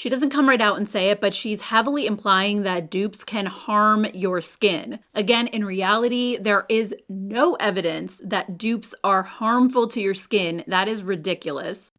She doesn't come right out and say it, but she's heavily implying that dupes can harm your skin. Again, in reality, there is no evidence that dupes are harmful to your skin. That is ridiculous.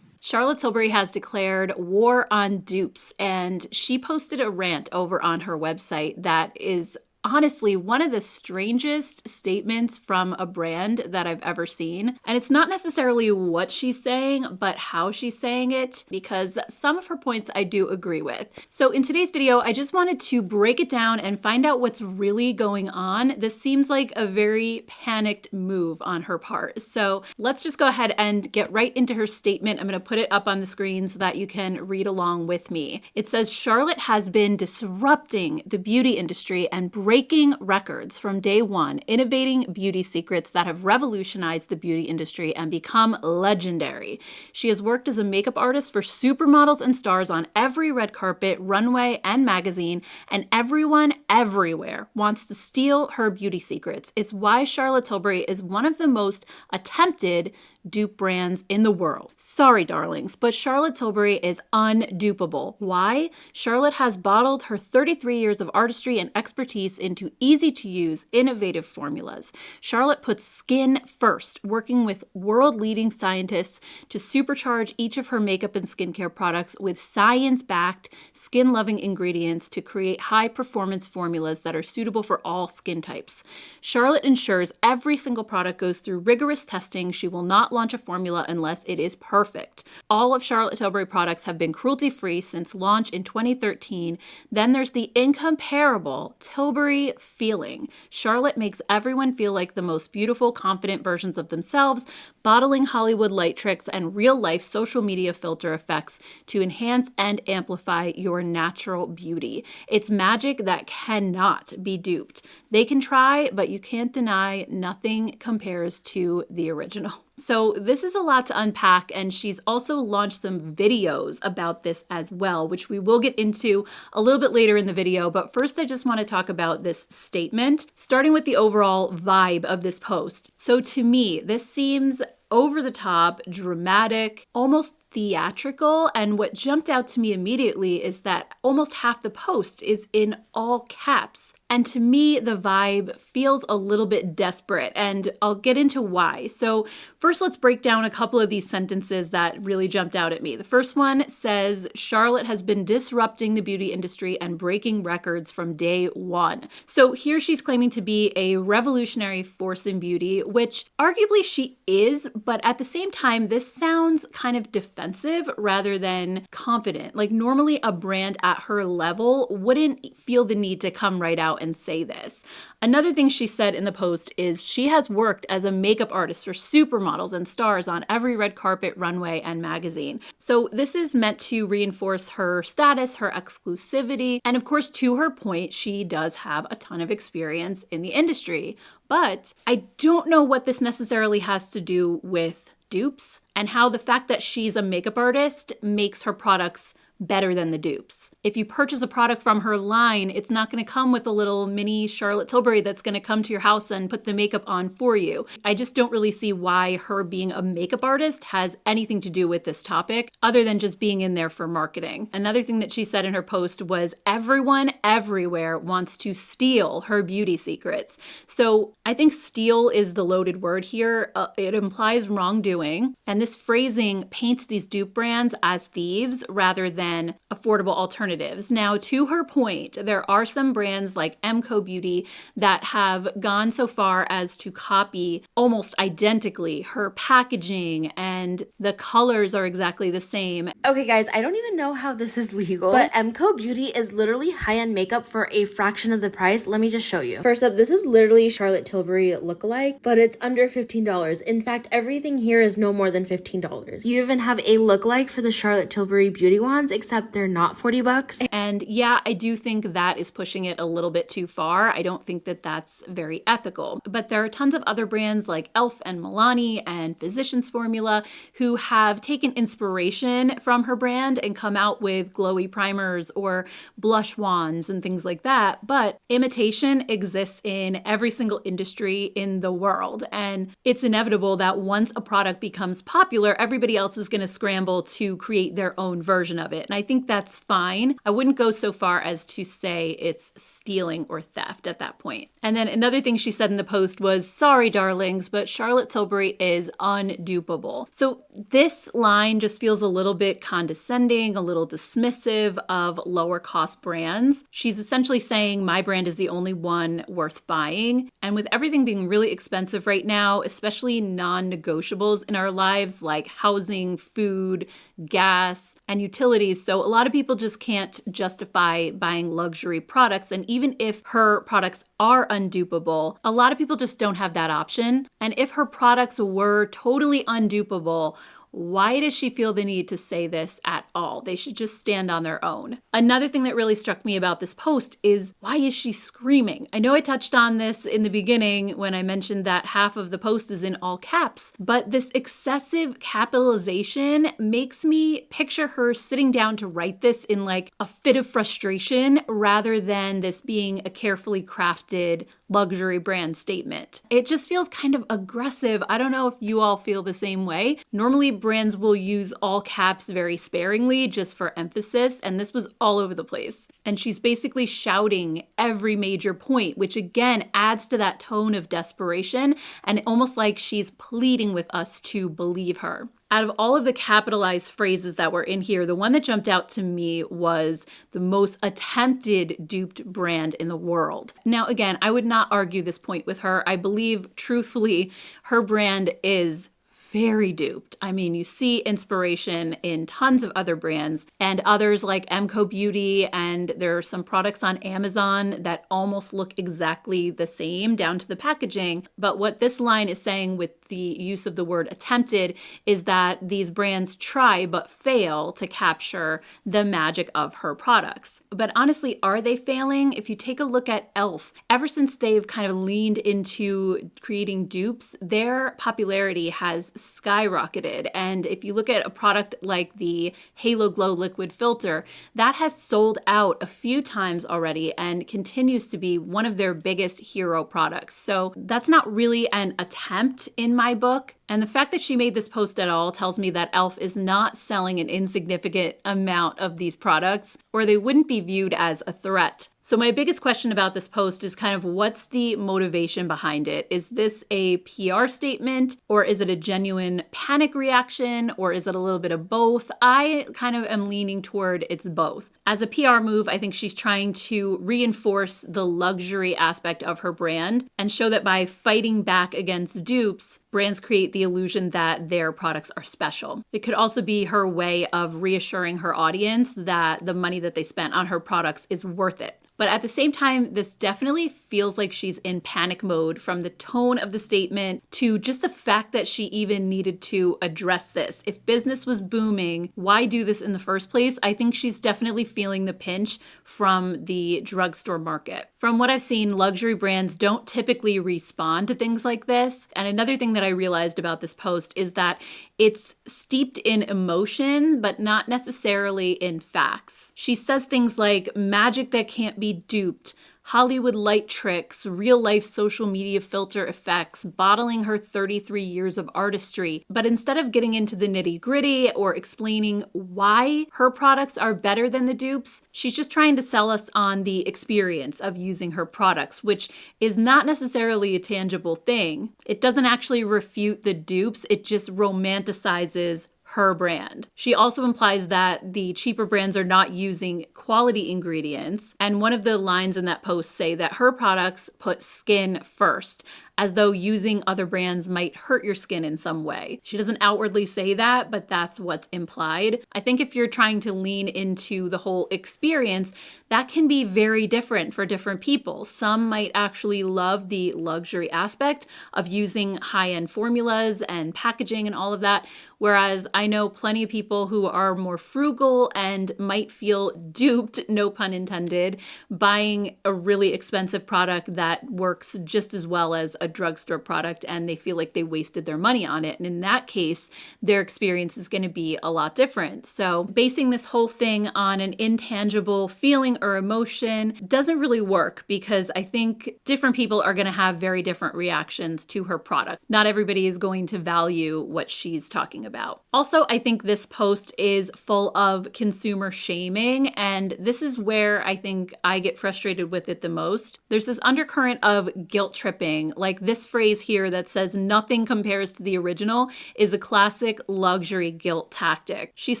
Charlotte Tilbury has declared war on dupes, and she posted a rant over on her website that is honestly one of the strangest statements from a brand that I've ever seen. And it's not necessarily what she's saying, but how she's saying it, because some of her points I do agree with. So in today's video, I just wanted to break it down and find out what's really going on. This seems like a very panicked move on her part. So let's just go ahead and get right into her statement. I'm going to put it up on the screen so that you can read along with me. It says, Charlotte has been disrupting the beauty industry and breaking records from day one, innovating beauty secrets that have revolutionized the beauty industry and become legendary. She has worked as a makeup artist for supermodels and stars on every red carpet, runway, and magazine, and everyone everywhere wants to steal her beauty secrets. It's why Charlotte Tilbury is one of the most attempted dupe brands in the world. Sorry, darlings, but Charlotte Tilbury is undupable. Why? Charlotte has bottled her 33 years of artistry and expertise into easy-to-use, innovative formulas. Charlotte puts skin first, working with world-leading scientists to supercharge each of her makeup and skincare products with science-backed, skin-loving ingredients to create high-performance formulas that are suitable for all skin types. Charlotte ensures every single product goes through rigorous testing. She will not launch a formula unless it is perfect. All of Charlotte Tilbury products have been cruelty-free since launch in 2013. Then there's the incomparable Tilbury feeling. Charlotte makes everyone feel like the most beautiful, confident versions of themselves, bottling Hollywood light tricks and real-life social media filter effects to enhance and amplify your natural beauty. It's magic that cannot be duped. They can try, but you can't deny nothing compares to the original. So this is a lot to unpack, and she's also launched some videos about this as well, which we will get into a little bit later in the video. But first, I just want to talk about this statement, starting with the overall vibe of this post. So to me, this seems over the top, dramatic, almost theatrical, and what jumped out to me immediately is that almost half the post is in all caps. And to me, the vibe feels a little bit desperate, and I'll get into why. So first, let's break down a couple of these sentences that really jumped out at me. The first one says, Charlotte has been disrupting the beauty industry and breaking records from day one. So here she's claiming to be a revolutionary force in beauty, which arguably she is, but at the same time, this sounds kind of defensive rather than confident. Like normally a brand at her level wouldn't feel the need to come right out and say this. Another thing she said in the post is she has worked as a makeup artist for supermodels and stars on every red carpet, runway, and magazine. So this is meant to reinforce her status, her exclusivity, and of course, to her point, she does have a ton of experience in the industry. But I don't know what this necessarily has to do with dupes and how the fact that she's a makeup artist makes her products better than the dupes. If you purchase a product from her line, it's not going to come with a little mini Charlotte Tilbury that's going to come to your house and put the makeup on for you. I just don't really see why her being a makeup artist has anything to do with this topic other than just being in there for marketing. Another thing that she said in her post was everyone everywhere wants to steal her beauty secrets. So I think steal is the loaded word here. It implies wrongdoing, and this phrasing paints these dupe brands as thieves rather than affordable alternatives. Now, to her point, there are some brands like e.l.f. Beauty that have gone so far as to copy almost identically her packaging, and the colors are exactly the same. Okay guys, I don't even know how this is legal, but e.l.f. Beauty is literally high-end makeup for a fraction of the price. Let me just show you. First up, this is literally Charlotte Tilbury lookalike, but it's under $15. In fact, everything here is no more than $15. You even have a lookalike for the Charlotte Tilbury beauty wands, except they're not 40 bucks. And yeah, I do think that is pushing it a little bit too far. I don't think that that's very ethical. But there are tons of other brands like e.l.f. and Milani and Physicians Formula who have taken inspiration from her brand and come out with glowy primers or blush wands and things like that. But imitation exists in every single industry in the world. And it's inevitable that once a product becomes popular, everybody else is going to scramble to create their own version of it. it. And I think that's fine. I wouldn't go so far as to say it's stealing or theft at that point. And then another thing she said in the post was, sorry, darlings, but Charlotte Tilbury is undupable. So this line just feels a little bit condescending, a little dismissive of lower cost brands. She's essentially saying my brand is the only one worth buying. And with everything being really expensive right now, especially non-negotiables in our lives like housing, food, gas, and utilities, so a lot of people just can't justify buying luxury products. And even if her products are undupable, a lot of people just don't have that option. And if her products were totally undupable, why does she feel the need to say this at all? They should just stand on their own. Another thing that really struck me about this post is, why is she screaming? I know I touched on this in the beginning when I mentioned that half of the post is in all caps, but this excessive capitalization makes me picture her sitting down to write this in like a fit of frustration rather than this being a carefully crafted luxury brand statement. It just feels kind of aggressive. I don't know if you all feel the same way. Normally, brands will use all caps very sparingly just for emphasis, and this was all over the place. And she's basically shouting every major point, which again adds to that tone of desperation and almost like she's pleading with us to believe her. Out of all of the capitalized phrases that were in here, the one that jumped out to me was the most attempted duped brand in the world. Now, again, I would not argue this point with her. I believe, truthfully, her brand is very duped. I mean, you see inspiration in tons of other brands and others like Emco Beauty, and there are some products on Amazon that almost look exactly the same down to the packaging. But what this line is saying with the use of the word attempted is that these brands try but fail to capture the magic of her products. But honestly, are they failing? If you take a look at e.l.f., ever since they've kind of leaned into creating dupes, their popularity has skyrocketed. And if you look at a product like the Halo Glow Liquid Filter, that has sold out a few times already and continues to be one of their biggest hero products. So that's not really an attempt in my book. And the fact that she made this post at all tells me that e.l.f. is not selling an insignificant amount of these products, or they wouldn't be viewed as a threat. So my biggest question about this post is kind of what's the motivation behind it? Is this a PR statement, or is it a genuine panic reaction, or is it a little bit of both? I kind of am leaning toward it's both. As a PR move, I think she's trying to reinforce the luxury aspect of her brand and show that by fighting back against dupes, brands create the illusion that their products are special. It could also be her way of reassuring her audience that the money that they spent on her products is worth it. But at the same time, this definitely feels like she's in panic mode, from the tone of the statement to just the fact that she even needed to address this. If business was booming, why do this in the first place? I think she's definitely feeling the pinch from the drugstore market. From what I've seen, luxury brands don't typically respond to things like this. And another thing that I realized about this post is that it's steeped in emotion, but not necessarily in facts. She says things like magic that can't be duped, Hollywood light tricks, real-life social media filter effects, bottling her 33 years of artistry. But instead of getting into the nitty-gritty or explaining why her products are better than the dupes, she's just trying to sell us on the experience of using her products, which is not necessarily a tangible thing. It doesn't actually refute the dupes, it just romanticizes her brand. She also implies that the cheaper brands are not using quality ingredients. And one of the lines in that post say that her products put skin first, as though using other brands might hurt your skin in some way. She doesn't outwardly say that, but that's what's implied. I think if you're trying to lean into the whole experience, that can be very different for different people. Some might actually love the luxury aspect of using high-end formulas and packaging and all of that, whereas I know plenty of people who are more frugal and might feel duped, no pun intended, buying a really expensive product that works just as well as a drugstore product and they feel like they wasted their money on it. And in that case, their experience is going to be a lot different. So basing this whole thing on an intangible feeling or emotion doesn't really work, because I think different people are going to have very different reactions to her product. Not everybody is going to value what she's talking about. Also, I think this post is full of consumer shaming, and this is where I think I get frustrated with it the most. There's this undercurrent of guilt tripping, like this phrase here that says nothing compares to the original is a classic luxury guilt tactic. She's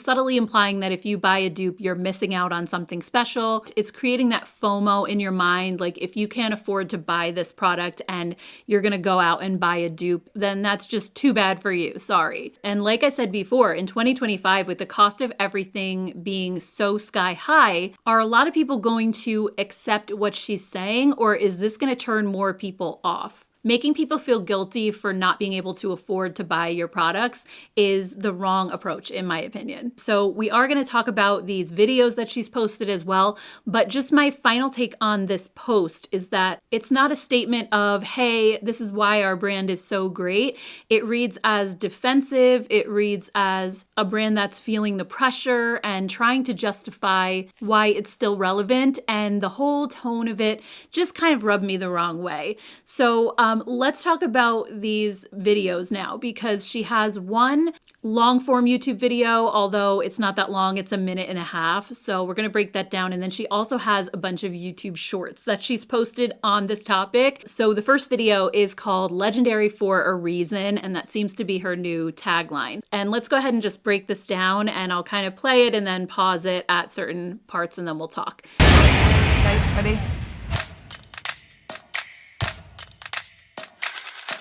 subtly implying that if you buy a dupe, you're missing out on something special. It's creating that FOMO in your mind, like if you can't afford to buy this product and you're gonna go out and buy a dupe, then that's just too bad for you, sorry. And like I said before, in 2025, with the cost of everything being so sky high, are a lot of people going to accept what she's saying, or is this gonna turn more people off? Making people feel guilty for not being able to afford to buy your products is the wrong approach, in my opinion. So we are going to talk about these videos that she's posted as well, but just my final take on this post is that it's not a statement of, hey, this is why our brand is so great. It reads as defensive. It reads as a brand that's feeling the pressure and trying to justify why it's still relevant. And the whole tone of it just kind of rubbed me the wrong way. So, let's talk about these videos now, because she has one long form YouTube video, although it's not that long, it's a minute and a half. So we're going to break that down. And then she also has a bunch of YouTube shorts that she's posted on this topic. So the first video is called Legendary for a Reason, and that seems to be her new tagline. And let's go ahead and just break this down, and I'll kind of play it and then pause it at certain parts and then we'll talk. Okay, ready?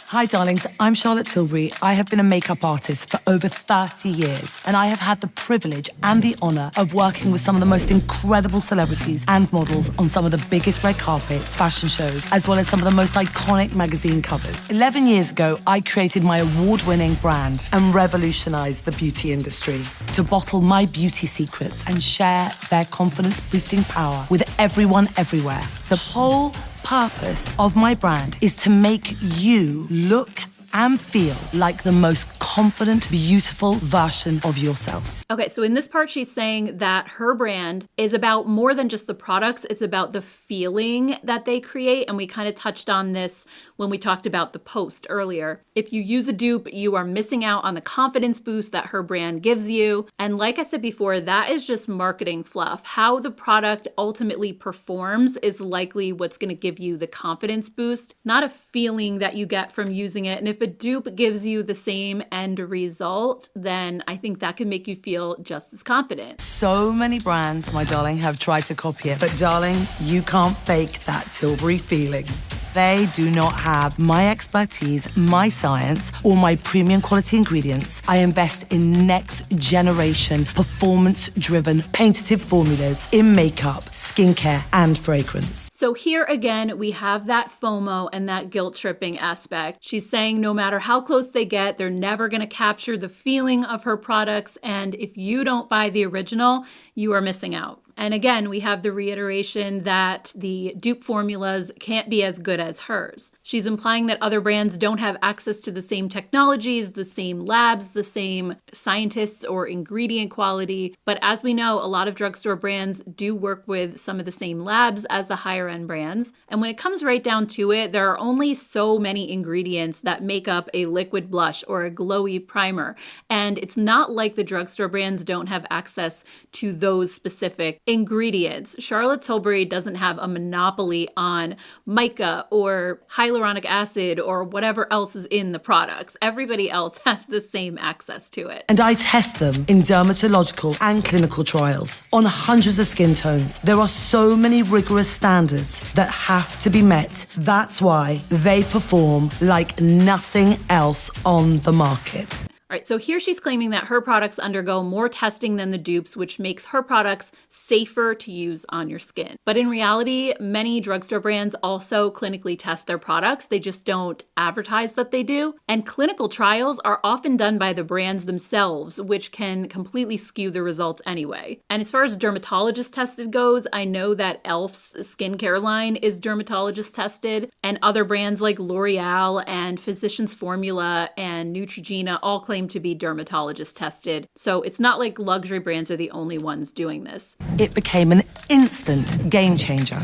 Hi darlings, I'm Charlotte Tilbury. I have been a makeup artist for over 30 years, and I have had the privilege and the honor of working with some of the most incredible celebrities and models on some of the biggest red carpets, fashion shows, as well as some of the most iconic magazine covers. 11 years ago, I created my award-winning brand and revolutionized the beauty industry to bottle my beauty secrets and share their confidence-boosting power with everyone everywhere. The whole purpose of my brand is to make you look and feel like the most confident, beautiful version of yourself. Okay, so in this part, she's saying that her brand is about more than just the products. It's about the feeling that they create. And we kind of touched on this when we talked about the post earlier. If you use a dupe, you are missing out on the confidence boost that her brand gives you. And like I said before, that is just marketing fluff. How the product ultimately performs is likely what's going to give you the confidence boost, not a feeling that you get from using it. And if a dupe gives you the same end result, then I think that can make you feel just as confident. So many brands, my darling, have tried to copy it, but darling, you can't fake that Tilbury feeling. They do not have my expertise, my science, or my premium quality ingredients. I invest in next generation, performance-driven, patented formulas in makeup, skincare, and fragrance. So here again, we have that FOMO and that guilt tripping aspect. She's saying no matter how close they get, they're never gonna capture the feeling of her products. And if you don't buy the original, you are missing out. And again, we have the reiteration that the dupe formulas can't be as good as hers. She's implying that other brands don't have access to the same technologies, the same labs, the same scientists or ingredient quality. But as we know, a lot of drugstore brands do work with some of the same labs as the higher end brands. And when it comes right down to it, there are only so many ingredients that make up a liquid blush or a glowy primer. And it's not like the drugstore brands don't have access to those specific ingredients. Charlotte Tilbury doesn't have a monopoly on mica or hyaluronic acid or whatever else is in the products. Everybody else has the same access to it. And I test them in dermatological and clinical trials on hundreds of skin tones. There are so many rigorous standards that have to be met. That's why they perform like nothing else on the market. All right, so here she's claiming that her products undergo more testing than the dupes, which makes her products safer to use on your skin. But in reality, many drugstore brands also clinically test their products. They just don't advertise that they do. And clinical trials are often done by the brands themselves, which can completely skew the results anyway. And as far as dermatologist tested goes, I know that e.l.f.'s skincare line is dermatologist tested, and other brands like L'Oreal and Physicians Formula and Neutrogena all claim to be dermatologist tested. So it's not like luxury brands are the only ones doing this. It became an instant game changer.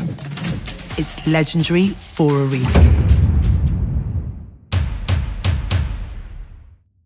It's legendary for a reason.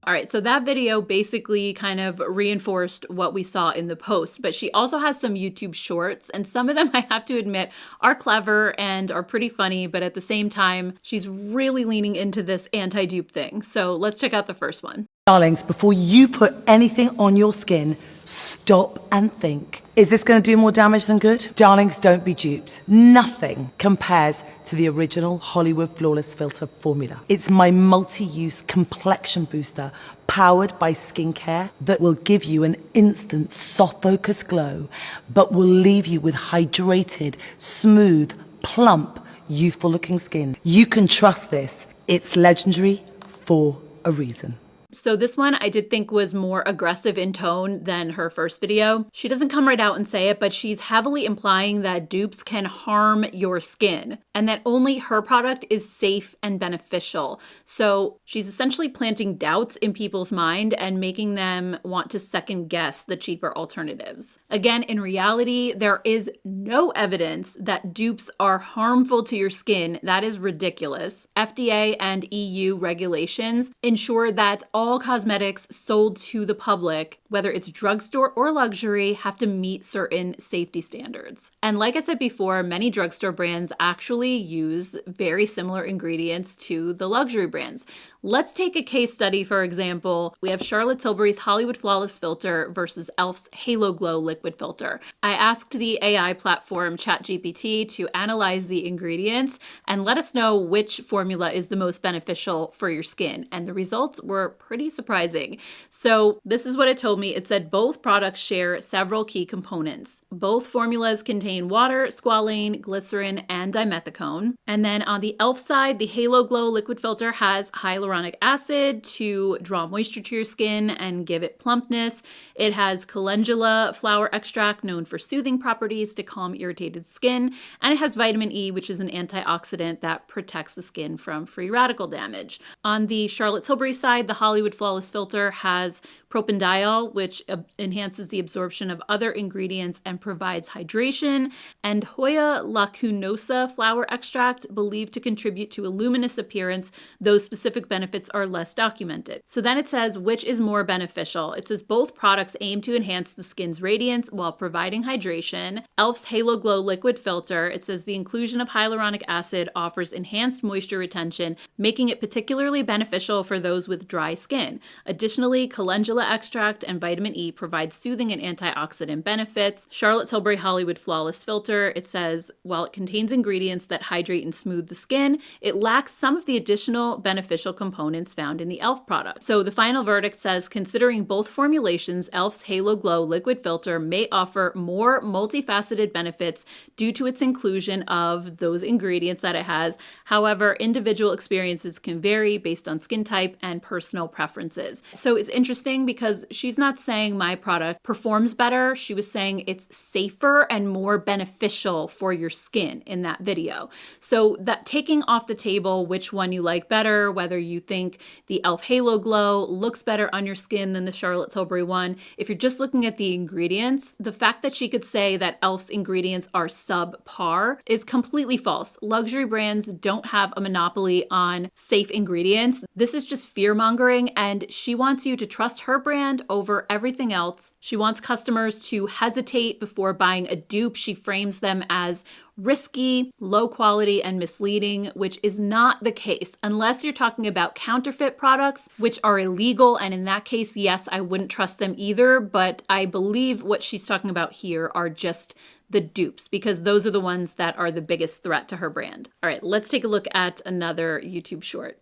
All right, so that video basically kind of reinforced what we saw in the post, but she also has some YouTube shorts, and some of them, I have to admit, are clever and are pretty funny, but at the same time, she's really leaning into this anti-dupe thing. So let's check out the first one. Darlings, before you put anything on your skin, stop and think. Is this going to do more damage than good? Darlings, don't be duped. Nothing compares to the original Hollywood Flawless Filter formula. It's my multi-use complexion booster powered by skincare that will give you an instant soft focus glow, but will leave you with hydrated, smooth, plump, youthful looking skin. You can trust this. It's legendary for a reason. So this one I did think was more aggressive in tone than her first video. She doesn't come right out and say it, but she's heavily implying that dupes can harm your skin and that only her product is safe and beneficial. So she's essentially planting doubts in people's mind and making them want to second guess the cheaper alternatives. Again, in reality, there is no evidence that dupes are harmful to your skin. That is ridiculous. FDA and EU regulations ensure that all cosmetics sold to the public, whether it's drugstore or luxury, have to meet certain safety standards. And like I said before, many drugstore brands actually use very similar ingredients to the luxury brands. Let's take a case study, for example. We have Charlotte Tilbury's Hollywood Flawless Filter versus e.l.f.'s Halo Glow Liquid Filter. I asked the AI platform ChatGPT to analyze the ingredients and let us know which formula is the most beneficial for your skin. And the results were pretty surprising. So this is what it told me. It said both products share several key components. Both formulas contain water, squalane, glycerin, and dimethicone. And then on the e.l.f. side, the Halo Glow Liquid Filter has hyaluronic acid to draw moisture to your skin and give it plumpness. It has calendula flower extract known for soothing properties to calm irritated skin. And it has vitamin E, which is an antioxidant that protects the skin from free radical damage. On the Charlotte Tilbury side, the Hollywood Flawless Filter has propandiol, which enhances the absorption of other ingredients and provides hydration, and Hoya lacunosa flower extract, believed to contribute to a luminous appearance. Those specific benefits are less documented. So then it says, which is more beneficial? It says both products aim to enhance the skin's radiance while providing hydration. e.l.f.'s Halo Glow Liquid Filter, it says the inclusion of hyaluronic acid offers enhanced moisture retention, making it particularly beneficial for those with dry skin. Additionally, calendula extract and vitamin E provide soothing and antioxidant benefits. Charlotte Tilbury Hollywood Flawless Filter, it says, while it contains ingredients that hydrate and smooth the skin, it lacks some of the additional beneficial components found in the e.l.f. product. So the final verdict says, considering both formulations, e.l.f.'s Halo Glow Liquid Filter may offer more multifaceted benefits due to its inclusion of those ingredients that it has. However, individual experiences can vary based on skin type and personal preferences. So it's interesting because she's not saying my product performs better. She was saying it's safer and more beneficial for your skin in that video. So that taking off the table which one you like better, whether you think the e.l.f. Halo Glow looks better on your skin than the Charlotte Tilbury one, if you're just looking at the ingredients, the fact that she could say that e.l.f.'s ingredients are subpar is completely false. Luxury brands don't have a monopoly on safe ingredients. This is just fear-mongering, and she wants you to trust her brand over everything else. She wants customers to hesitate before buying a dupe. She frames them as risky, low quality, and misleading, which is not the case unless you're talking about counterfeit products, which are illegal. And in that case, yes, I wouldn't trust them either. But I believe what she's talking about here are just the dupes, because those are the ones that are the biggest threat to her brand. All right, let's take a look at another YouTube short.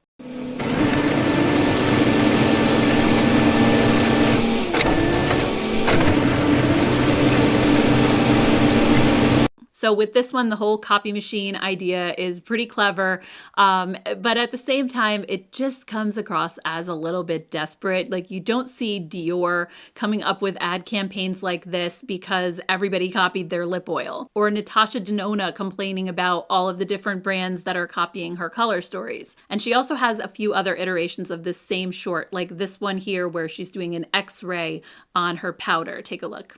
So with this one, the whole copy machine idea is pretty clever, but at the same time, it just comes across as a little bit desperate. Like, you don't see Dior coming up with ad campaigns like this because everybody copied their lip oil, or Natasha Denona complaining about all of the different brands that are copying her color stories. And she also has a few other iterations of this same short, like this one here where she's doing an X-ray on her powder. Take a look.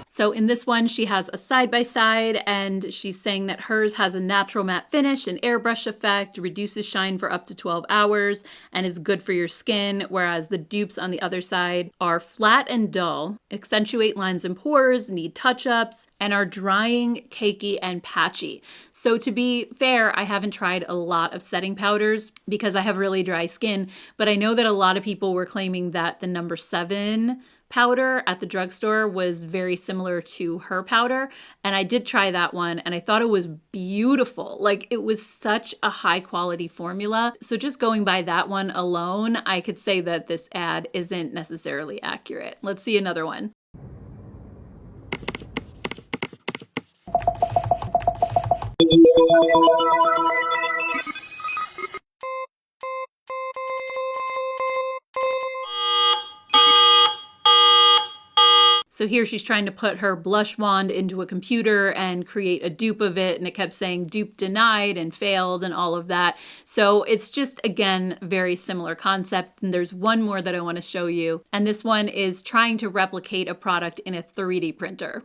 So in this one, she has a side-by-side, and she's saying that hers has a natural matte finish, an airbrush effect, reduces shine for up to 12 hours, and is good for your skin, whereas the dupes on the other side are flat and dull, accentuate lines and pores, need touch-ups, and are drying, cakey, and patchy. So to be fair, I haven't tried a lot of setting powders because I have really dry skin, but I know that a lot of people were claiming that the number 7 powder at the drugstore was very similar to her powder, and I did try that one and I thought it was beautiful. Like, it was such a high quality formula. So just going by that one alone, I could say that this ad isn't necessarily accurate. Let's see another one. So here she's trying to put her blush wand into a computer and create a dupe of it, and it kept saying dupe denied and failed and all of that. So it's just, again, very similar concept. And there's one more that I want to show you, and this one is trying to replicate a product in a 3D printer.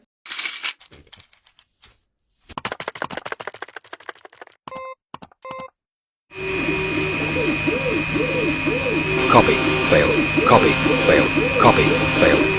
Copy, fail, copy, fail, copy, fail.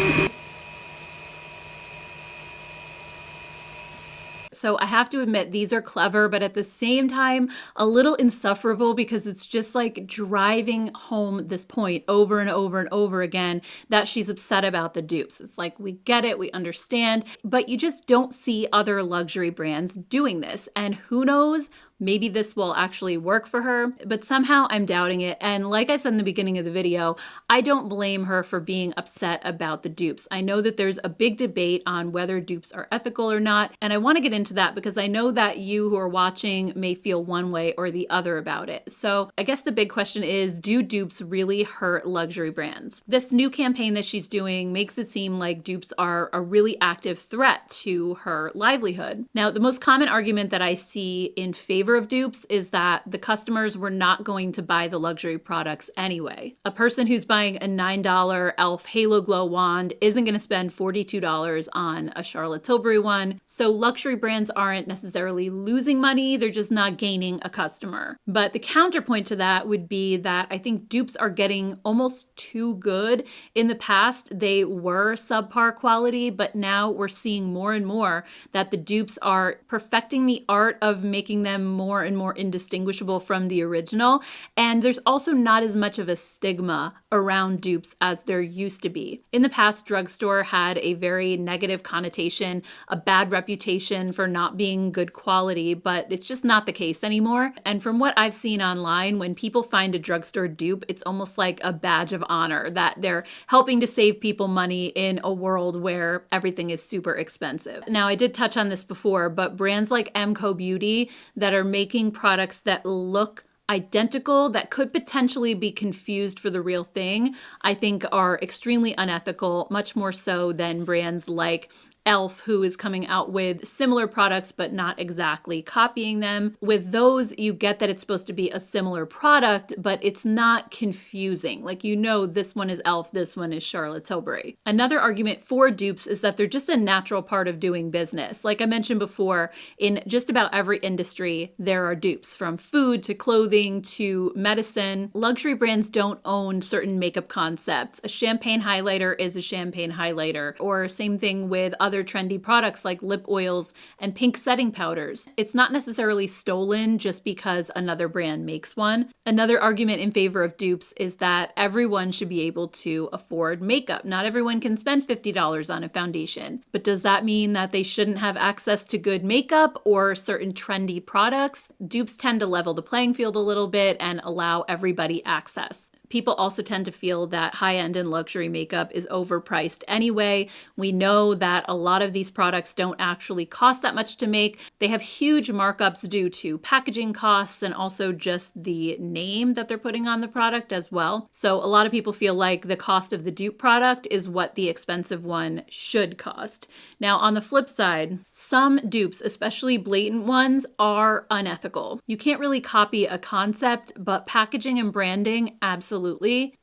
So I have to admit, these are clever, but at the same time, a little insufferable, because it's just like driving home this point over and over and over again that she's upset about the dupes. It's like, we get it, we understand, but you just don't see other luxury brands doing this. And who knows, maybe this will actually work for her, but somehow I'm doubting it. And like I said in the beginning of the video, I don't blame her for being upset about the dupes. I know that there's a big debate on whether dupes are ethical or not, and I want to get into that because I know that you who are watching may feel one way or the other about it. So I guess the big question is, do dupes really hurt luxury brands? This new campaign that she's doing makes it seem like dupes are a really active threat to her livelihood. Now, the most common argument that I see in favor of dupes is that the customers were not going to buy the luxury products anyway. A person who's buying a $9 e.l.f. Halo Glow wand isn't going to spend $42 on a Charlotte Tilbury one. So luxury brands aren't necessarily losing money, they're just not gaining a customer. But the counterpoint to that would be that I think dupes are getting almost too good. In the past, they were subpar quality, but now we're seeing more and more that the dupes are perfecting the art of making them more and more indistinguishable from the original. And there's also not as much of a stigma around dupes as there used to be. In the past, drugstore had a very negative connotation, a bad reputation for not being good quality, but it's just not the case anymore. And from what I've seen online, when people find a drugstore dupe, it's almost like a badge of honor that they're helping to save people money in a world where everything is super expensive. Now, I did touch on this before, but brands like e.l.f. Beauty that are making products that look identical, that could potentially be confused for the real thing, I think are extremely unethical, much more so than brands like e.l.f., who is coming out with similar products but not exactly copying them. With those, you get that it's supposed to be a similar product, but it's not confusing. Like, you know, this one is e.l.f., this one is Charlotte Tilbury. Another argument for dupes is that they're just a natural part of doing business. Like I mentioned before, in just about every industry, there are dupes, from food to clothing to medicine. Luxury brands don't own certain makeup concepts. A champagne highlighter is a champagne highlighter, or same thing with other other trendy products like lip oils and pink setting powders. It's not necessarily stolen just because another brand makes one. Another argument in favor of dupes is that everyone should be able to afford makeup. Not everyone can spend $50 on a foundation. But does that mean that they shouldn't have access to good makeup or certain trendy products? Dupes tend to level the playing field a little bit and allow everybody access. People also tend to feel that high-end and luxury makeup is overpriced anyway. We know that a lot of these products don't actually cost that much to make. They have huge markups due to packaging costs and also just the name that they're putting on the product as well. So a lot of people feel like the cost of the dupe product is what the expensive one should cost. Now, on the flip side, some dupes, especially blatant ones, are unethical. You can't really copy a concept, but packaging and branding, absolutely.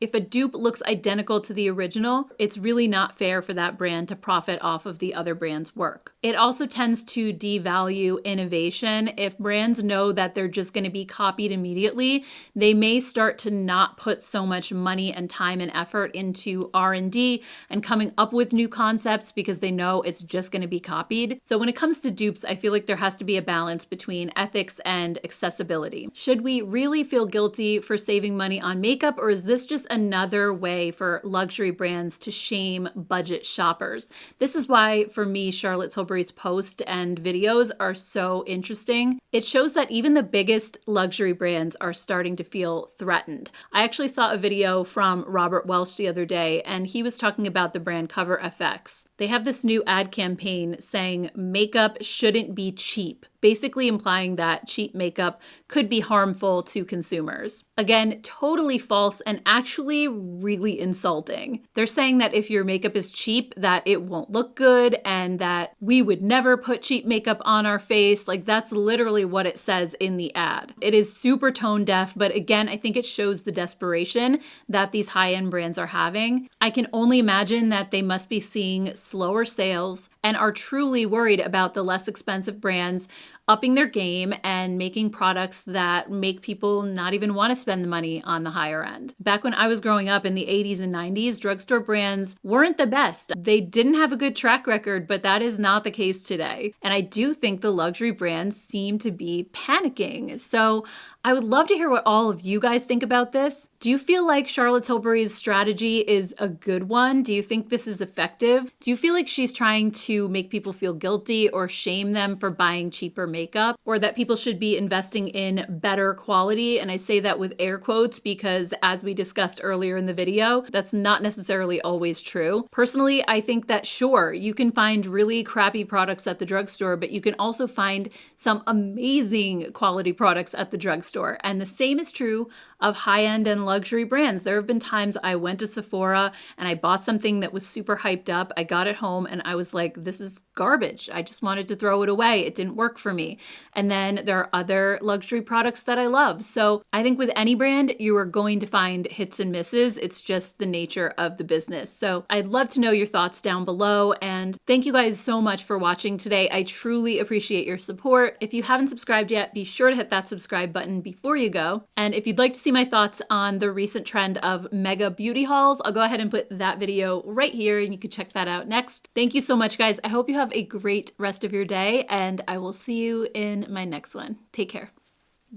If a dupe looks identical to the original, it's really not fair for that brand to profit off of the other brand's work. It also tends to devalue innovation. If brands know that they're just going to be copied immediately, they may start to not put so much money and time and effort into R&D and coming up with new concepts because they know it's just going to be copied. So when it comes to dupes, I feel like there has to be a balance between ethics and accessibility. Should we really feel guilty for saving money on makeup, or is this just another way for luxury brands to shame budget shoppers? This is why, for me, Charlotte Tilbury's posts and videos are so interesting. It shows that even the biggest luxury brands are starting to feel threatened. I actually saw a video from Robert Welch the other day, and he was talking about the brand Cover FX. They have this new ad campaign saying makeup shouldn't be cheap, basically implying that cheap makeup could be harmful to consumers. Again, totally false and actually really insulting. They're saying that if your makeup is cheap, that it won't look good and that we would never put cheap makeup on our face. Like, that's literally what it says in the ad. It is super tone deaf, but again, I think it shows the desperation that these high-end brands are having. I can only imagine that they must be seeing slower sales and are truly worried about the less expensive brands upping their game and making products that make people not even want to spend the money on the higher end. Back when I was growing up in the 80s and 90s, drugstore brands weren't the best. They didn't have a good track record, but that is not the case today. And I do think the luxury brands seem to be panicking. So I would love to hear what all of you guys think about this. Do you feel like Charlotte Tilbury's strategy is a good one? Do you think this is effective? Do you feel like she's trying to make people feel guilty or shame them for buying cheaper makeup, or that people should be investing in better quality? And I say that with air quotes because, as we discussed earlier in the video, that's not necessarily always true. Personally, I think that sure, you can find really crappy products at the drugstore, but you can also find some amazing quality products at the drugstore. And the same is true of high-end and luxury brands. There have been times I went to Sephora and I bought something that was super hyped up. I got it home and I was like, this is garbage. I just wanted to throw it away. It didn't work for me. And then there are other luxury products that I love. So I think with any brand, you are going to find hits and misses. It's just the nature of the business. So I'd love to know your thoughts down below. And thank you guys so much for watching today. I truly appreciate your support. If you haven't subscribed yet, be sure to hit that subscribe button before you go. And if you'd like to see my thoughts on the recent trend of mega beauty hauls, I'll go ahead and put that video right here and you can check that out next. Thank you so much, guys. I hope you have a great rest of your day and I will see you in my next one. Take care.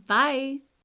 Bye.